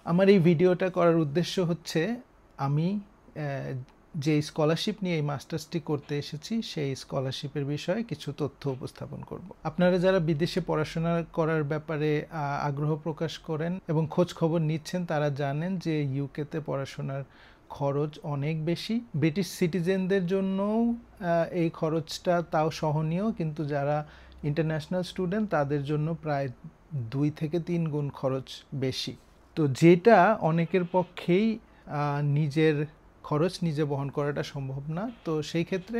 আমার এই ভিডিওটা করার উদ্দেশ্য হচ্ছে আমি যে স্কলারশিপ নিয়ে এই মাস্টার্সটি করতে এসেছি সেই স্কলারশিপের বিষয়ে কিছু তথ্য উপস্থাপন করব। আপনারা যারা বিদেশে পড়াশোনা করার ব্যাপারে আগ্রহ প্রকাশ করেন এবং খোঁজ খবর নিচ্ছেন তারা জানেন যে ইউকেতে পড়াশোনার খরচ অনেক বেশি। ব্রিটিশ সিটিজেনদের জন্যও এই খরচটা তাও সহনীয়, কিন্তু যারা ইন্টারন্যাশনাল স্টুডেন্ট তাদের জন্য প্রায় 2 থেকে 3 গুণ খরচ বেশি। তো যেটা অনেকের পক্ষেই নিজের খরচ নিজে বহন করাটা সম্ভব না, তো সেই ক্ষেত্রে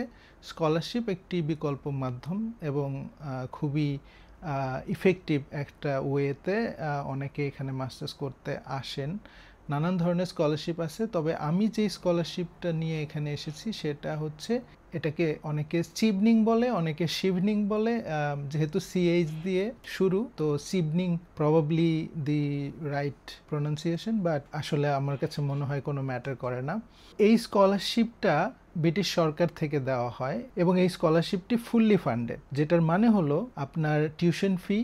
স্কলারশিপ একটি বিকল্প মাধ্যম এবং খুবই ইফেক্টিভ একটা ওয়েতে অনেকে এখানে মাস্টার্স করতে আসেন। নানান ধরনের স্কলারশিপ আছে, তবে আমি যে স্কলারশিপটা নিয়ে এখানে এসেছি সেটা হচ্ছে, এটাকে অনেকে চিভনিং বলে, অনেকে শিভনিং বলে। যেহেতু সিএইচ দিয়ে শুরু, তো Chevening probably the right pronunciation, but আসলে আমার কাছে মনে হয় কোনো ম্যাটার করে না। এই স্কলারশিপটা ব্রিটিশ সরকার থেকে দেওয়া হয় এবং এই স্কলারশিপটি ফুললি ফান্ডেড, যেটার মানে হলো আপনার টিউশন ফি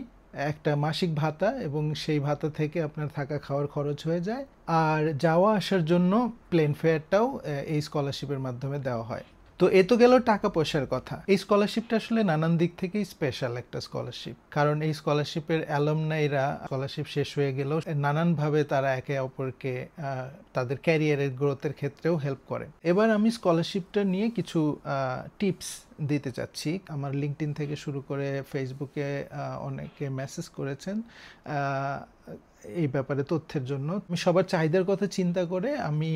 একটা মাসিক ভাতা এবং সেই ভাতা থেকে আপনার থাকা খাওয়ার খরচ হয়ে যায়, আর যাওয়া আসার জন্য প্লেন ফেয়ারটাও এই স্কলারশিপের মাধ্যমে দেওয়া হয়। তো এ তো গেল টাকা পয়সার কথা। এই স্কলারশিপটা আসলে নানান দিক থেকেই স্পেশাল একটা স্কলারশিপ, কারণ এই স্কলারশিপের অ্যালুমনাইরা স্কলারশিপ শেষ হয়ে গেলেও নানানভাবে তারা একে অপরকে তাদের ক্যারিয়ারের গ্রোথের ক্ষেত্রেও হেল্প করে। এবার আমি স্কলারশিপটা নিয়ে কিছু টিপস দিতে চাচ্ছি। আমার লিঙ্কডইন থেকে শুরু করে ফেসবুকে অনেকে মেসেজ করেছেন এই ব্যাপারে তথ্যের জন্য। আমি সবার চাহিদার কথা চিন্তা করে আমি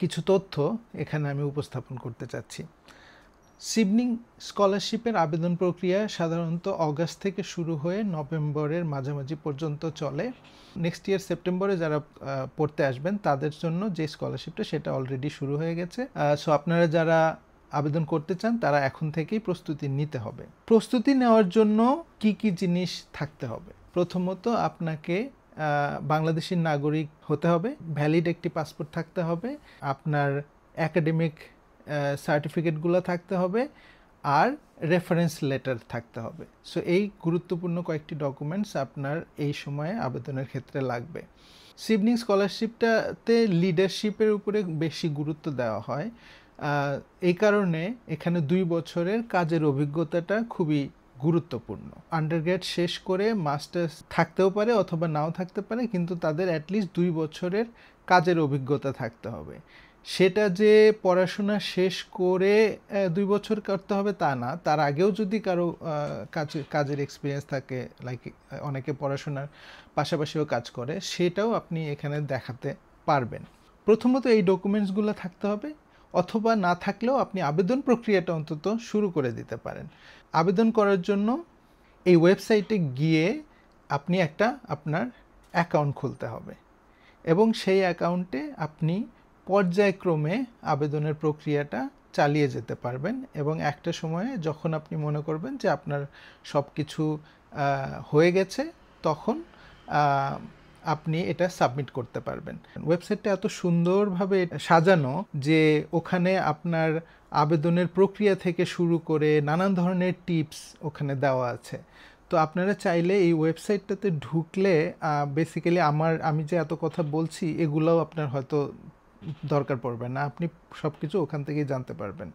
কিছু তথ্য এখানে আমি উপস্থাপন করতে চাচ্ছি। চিভনিং স্কলারশিপের আবেদন প্রক্রিয়া সাধারণত অগাস্ট থেকে শুরু হয়ে নভেম্বরের মাঝামাঝি পর্যন্ত চলে। নেক্সট ইয়ার সেপ্টেম্বরে যারা পড়তে আসবেন তাদের জন্য যে স্কলারশিপটা সেটা অলরেডি শুরু হয়ে গেছে। সো আপনারা যারা আবেদন করতে চান তারা এখন থেকেই প্রস্তুতি নিতে হবে। প্রস্তুতি নেওয়ার জন্য কি কি জিনিস থাকতে হবে? প্রথমত আপনাকে বাংলাদেশি নাগরিক হতে হবে, ভ্যালিড একটি পাসপোর্ট থাকতে হবে, আপনার একাডেমিক সার্টিফিকেটগুলো থাকতে হবে, আর রেফারেন্স লেটার থাকতে হবে। সো এই গুরুত্বপূর্ণ কয়েকটি ডকুমেন্টস আপনার এই সময়ে আবেদনের ক্ষেত্রে লাগবে। চিভনিং স্কলারশিপটাতে লিডারশিপের উপরে বেশি গুরুত্ব দেওয়া হয়। এই কারণে এখানে 2 বছরের কাজের অভিজ্ঞতাটা খুবই গুরুত্বপূর্ণ। আন্ডারগ্রেড শেষ করে মাস্টার্স থাকতেও পারে অথবা নাও থাকতে পারে, কিন্তু তাদের অ্যাটলিস্ট 2 বছরের কাজের অভিজ্ঞতা থাকতে হবে। সেটা যে পড়াশোনা শেষ করে 2 বছর করতে হবে তা না, তার আগেও যদি কারো কাজের এক্সপিরিয়েন্স থাকে, লাইক অনেকে পড়াশোনার পাশাপাশিও কাজ করে, সেটাও আপনি এখানে দেখাতে পারবেন। প্রথমত এই ডকুমেন্টসগুলো থাকতে হবে, অথবা না থাকলেও আপনি আবেদন প্রক্রিয়াটা অন্তত শুরু করে দিতে পারেন। আবেদন করার জন্য এই ওয়েবসাইটে গিয়ে আপনি একটা আপনার অ্যাকাউন্ট খুলতে হবে এবং সেই অ্যাকাউন্টে আপনি পর্যায়ক্রমে আবেদনের প্রক্রিয়াটা চালিয়ে যেতে পারবেন এবং একটা সময়ে যখন আপনি মনে করবেন যে আপনার সব কিছু হয়ে গেছে, তখন আপনি এটা সাবমিট করতে পারবেন। ওয়েবসাইটটা এত সুন্দরভাবে সাজানো যে ওখানে আপনার আবেদনের প্রক্রিয়া থেকে শুরু করে নানান ধরনের টিপস ওখানে দেওয়া আছে। তো আপনারা চাইলে এই ওয়েবসাইটটাতে ঢুকলে বেসিক্যালি আমি যে এত কথা বলছি এগুলোও আপনার হয়তো দরকার পড়বে না, আপনি সব কিছু ওখান থেকেই জানতে পারবেন।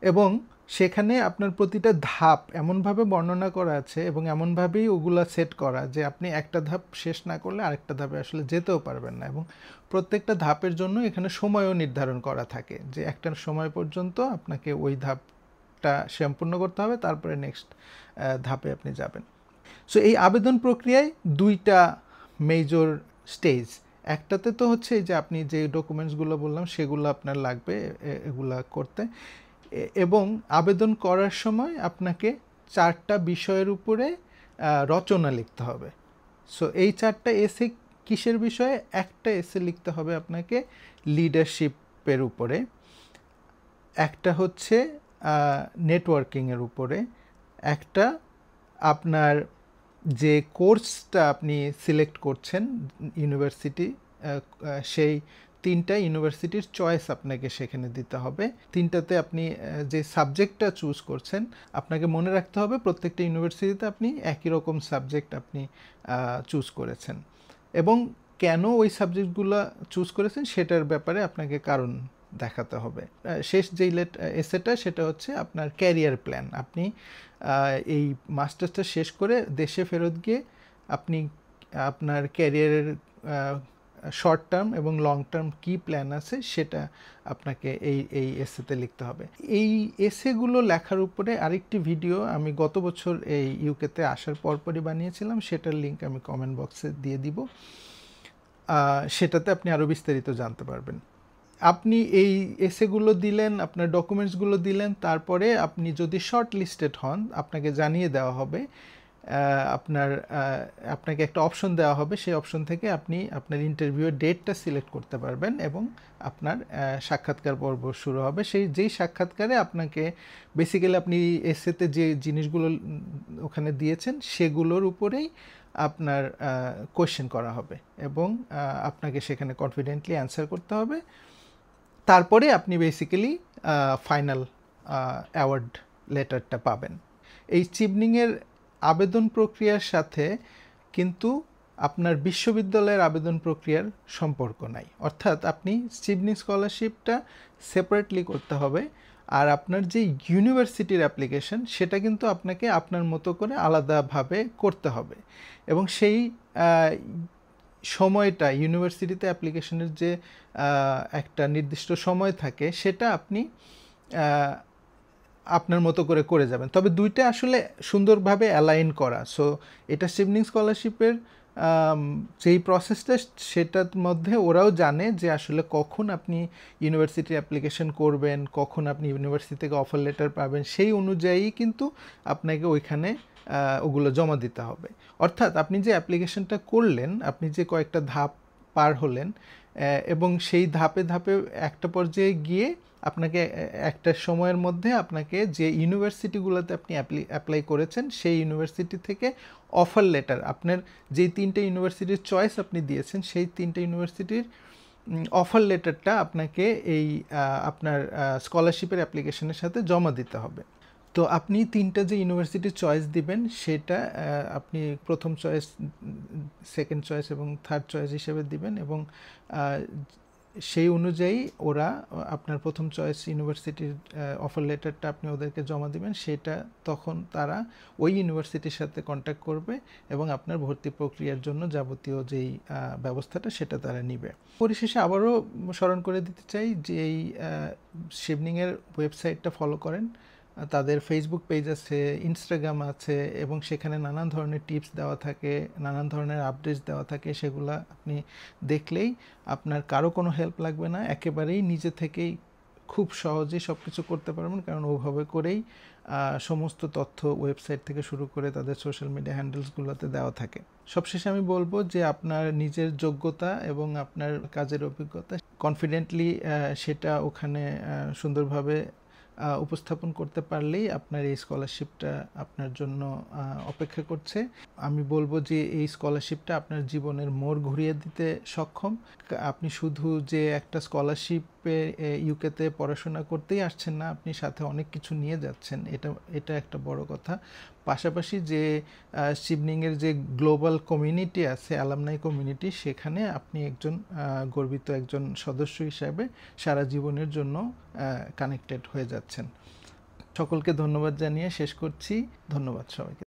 এবং সেখানে আপনার প্রতিটা ধাপ এমনভাবে বর্ণনা করা আছে এবং এমনভাবেই ওগুলা সেট করা যে আপনি একটা ধাপ শেষ না করলে আরেকটা ধাপে আসলে যেতেও পারবেন না, এবং প্রত্যেকটা ধাপের জন্য এখানে সময়ও নির্ধারণ করা থাকে যে একটা সময় পর্যন্ত আপনাকে ওই ধাপটা সম্পূর্ণ করতে হবে, তারপরে নেক্সট ধাপে আপনি যাবেন। সো এই আবেদন প্রক্রিয়ায় 2টা মেজর স্টেজ। একটাতে তো হচ্ছে যে আপনি যে ডকুমেন্টসগুলো বললাম সেগুলো আপনার লাগবে এগুলা করতে, এবং আবেদন করার সময় আপনাকে 4টা বিষয়ের উপরে রচনা লিখতে হবে। সো এই 4টা এসে কিসের বিষয়ে? একটা এসে লিখতে হবে আপনাকে লিডারশিপের উপরে, একটা হচ্ছে নেটওয়ার্কিংয়ের উপরে, একটা আপনার যে কোর্সটা আপনি সিলেক্ট করছেন ইউনিভার্সিটি, সেই 3টা ইউনিভার্সিটির চয়েস আপনাকে সেখানে দিতে হবে। 3টাতে আপনি যে সাবজেক্টটা চুজ করছেন আপনাকে মনে রাখতে হবে প্রত্যেকটা ইউনিভার্সিটিতে আপনি একই রকম সাবজেক্ট আপনি চুজ করেছেন, এবং কেন ওই সাবজেক্টগুলো চুজ করেছেন সেটার ব্যাপারে আপনাকে কারণ দেখাতে হবে। শেষ যেই এসেটা সেটা হচ্ছে আপনার ক্যারিয়ার প্ল্যান। আপনি এই মাস্টার্সটা শেষ করে দেশে ফেরত গিয়ে আপনি আপনার ক্যারিয়ারের শর্ট টার্ম এবং লং টার্ম কী প্ল্যান আছে সেটা আপনাকে এই এসেতে লিখতে হবে। এই এসেগুলো লেখার উপরে আরেকটি ভিডিও আমি গত বছর এই ইউকেতে আসার পরপরই বানিয়েছিলাম, সেটার লিঙ্ক আমি কমেন্ট বক্সে দিয়ে দিব। সেটাতে আপনি আরও বিস্তারিত জানতে পারবেন। আপনি এই এসেগুলো দিলেন, আপনার ডকুমেন্টসগুলো দিলেন, তারপরে আপনি যদি শর্ট লিস্টেড হন আপনাকে জানিয়ে দেওয়া হবে, আপনাকে একটা অপশন দেওয়া হবে, সেই অপশন থেকে আপনি আপনার ইন্টারভিউয়ের ডেটটা সিলেক্ট করতে পারবেন এবং আপনার সাক্ষাৎকার পর্ব শুরু হবে। যেই সাক্ষাৎকারে আপনাকে বেসিক্যালি আপনি এসেতে যে জিনিসগুলো ওখানে দিয়েছেন সেগুলোর উপরেই আপনার কোয়েশ্চেন করা হবে এবং আপনাকে সেখানে কনফিডেন্টলি অ্যান্সার করতে হবে। তারপরে আপনি বেসিক্যালি ফাইনাল অ্যাওয়ার্ড লেটারটা পাবেন। এই চিভনিংয়ের আবেদন প্রক্রিয়ার সাথে কিন্তু আপনার বিশ্ববিদ্যালয়ের আবেদন প্রক্রিয়ার সম্পর্ক নাই। অর্থাৎ আপনি চিভনিং স্কলারশিপটা সেপারেটলি করতে হবে, আর আপনার যে ইউনিভার্সিটির অ্যাপ্লিকেশন সেটা কিন্তু আপনাকে আপনার মতো করে আলাদাভাবে করতে হবে এবং সেই সময়টা ইউনিভার্সিটিতে অ্যাপ্লিকেশনের যে একটা নির্দিষ্ট সময় থাকে সেটা আপনি আপনার মতো করে যাবেন। তবে দুইটা আসলে সুন্দরভাবে অ্যালাইন করা। সো এটা চিভনিং স্কলারশিপের যেই প্রসেসটা সেটার মধ্যে ওরাও জানে যে আসলে কখন আপনি ইউনিভার্সিটি অ্যাপ্লিকেশন করবেন, কখন আপনি ইউনিভার্সিটি থেকে অফার লেটার পাবেন, সেই অনুযায়ী কিন্তু আপনাকে ওইখানে ওগুলো জমা দিতে হবে। অর্থাৎ আপনি যে অ্যাপ্লিকেশনটা করলেন, আপনি যে কয়েকটা ধাপ পার হলেন এবং সেই ধাপে ধাপে একটা পর্যায়ে গিয়ে আপনাকে একটা সময়ের মধ্যে আপনাকে যে ইউনিভার্সিটিগুলোতে আপনি অ্যাপ্লাই করেছেন সেই ইউনিভার্সিটি থেকে অফার লেটার, আপনার যেই 3টে ইউনিভার্সিটির চয়েস আপনি দিয়েছেন সেই 3টে ইউনিভার্সিটির অফার লেটারটা আপনাকে এই আপনার স্কলারশিপের অ্যাপ্লিকেশনের সাথে জমা দিতে হবে। তো আপনি 3টা যে ইউনিভার্সিটির চয়েস দিবেন সেটা আপনি প্রথম চয়েস, সেকেন্ড চয়েস এবং থার্ড চয়েস হিসেবে দিবেন এবং সেই অনুযায়ী ওরা আপনার প্রথম চয়েস ইউনিভার্সিটির অফার লেটারটা আপনি ওদেরকে জমা দিবেন, সেটা তখন তারা ওই ইউনিভার্সিটির সাথে কন্ট্যাক্ট করবে এবং আপনার ভর্তি প্রক্রিয়ার জন্য যাবতীয় যেই ব্যবস্থাটা সেটা তারা নিবে। পরিশেষে আবারও স্মরণ করে দিতে চাই যে এই চিভনিংয়ের ওয়েবসাইটটা ফলো করেন, তাদের ফেসবুক পেজ আছে, ইনস্টাগ্রাম আছে এবং সেখানে নানান ধরনের টিপস দেওয়া থাকে, নানান ধরনের আপডেটস দেওয়া থাকে। সেগুলো আপনি দেখলেই আপনার কারো কোনো হেল্প লাগবে না, একেবারেই নিজে থেকেই খুব সহজেই সব কিছু করতে পারবেন, কারণ ওভাবে করেই সমস্ত তথ্য ওয়েবসাইট থেকে শুরু করে তাদের সোশ্যাল মিডিয়া হ্যান্ডেলসগুলোতে দেওয়া থাকে। সবশেষে আমি বলবো যে আপনার নিজের যোগ্যতা এবং আপনার কাজের অভিজ্ঞতা কনফিডেন্টলি সেটা ওখানে সুন্দরভাবে উপস্থাপন করতে পারলেই আপনার এই স্কলারশিপটা আপনার জন্য অপেক্ষা করছে। আমি বলবো যে এই স্কলারশিপটা আপনার জীবনের মোড় ঘুরিয়ে দিতে সক্ষম। আপনি শুধু যে একটা স্কলারশিপে ইউকেতে পড়াশোনা করতেই আসছেন না, আপনি সাথে অনেক কিছু নিয়ে যাচ্ছেন, এটা একটা বড় কথা। পাশাপাশি যে চিভনিংয়ের যে গ্লোবাল কমিউনিটি আছে, অ্যালামনাই কমিউনিটি, সেখানে আপনি একজন গর্বিত একজন সদস্য হিসাবে সারা জীবনের জন্য কানেক্টেড হয়ে যাচ্ছেন। সকলকে ধন্যবাদ জানিয়ে শেষ করছি। ধন্যবাদ সবাইকে।